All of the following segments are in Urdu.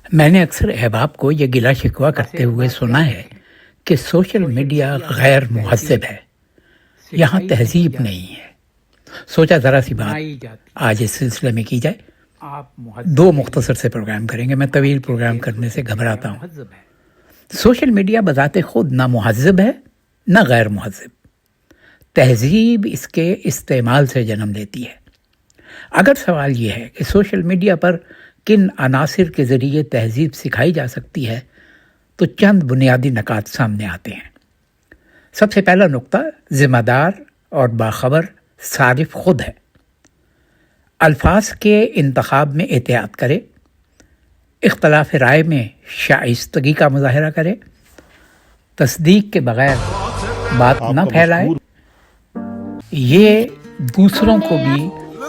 میں نے اکثر احباب کو یہ گلہ شکوہ کرتے ہوئے سنا ہے کہ سوشل میڈیا غیر مہذب ہے، یہاں تہذیب نہیں ہے۔ سوچا ذرا سی بات آج اس سلسلے میں کی جائے۔ 2 مختصر سے پروگرام کریں گے، میں طویل پروگرام کرنے سے گھبراتا ہوں۔ سوشل میڈیا بذات خود نہ مہذب ہے نہ غیر مہذب، تہذیب اس کے استعمال سے جنم لیتی ہے۔ اگر سوال یہ ہے کہ سوشل میڈیا پر کن عناصر کے ذریعے تہذیب سکھائی جا سکتی ہے تو چند بنیادی نکات سامنے آتے ہیں۔ سب سے پہلا نقطہ ذمہ دار اور باخبر صارف خود ہے۔ الفاظ کے انتخاب میں احتیاط کرے، اختلاف رائے میں شائستگی کا مظاہرہ کرے، تصدیق کے بغیر بات نہ پھیلائے۔ یہ دوسروں کو بھی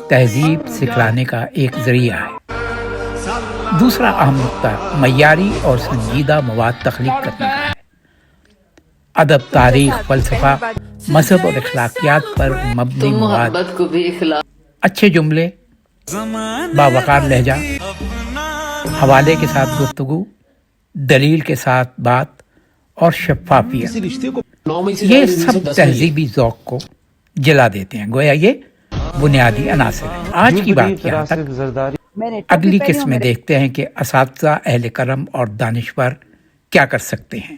تہذیب سکھلانے کا ایک ذریعہ ہے۔ دوسرا اہم نقطہ معیاری اور سنجیدہ مواد تخلیق کرنے کا ہے۔ ادب، تاریخ، فلسفہ، مذہب اور اخلاقیات پر مبنی مواد، اچھے جملے، باوقار لہجہ، حوالے کے ساتھ گفتگو، دلیل کے ساتھ بات اور شفافیت، یہ سب تہذیبی ذوق کو جلا دیتے ہیں۔ گویا یہ بنیادی عناصر ہیں۔ آج کی بات یہاں تک۔ اگلی قسط میں دیکھتے ہیں کہ اساتذہ، اہل کرم اور دانشور کیا کر سکتے ہیں۔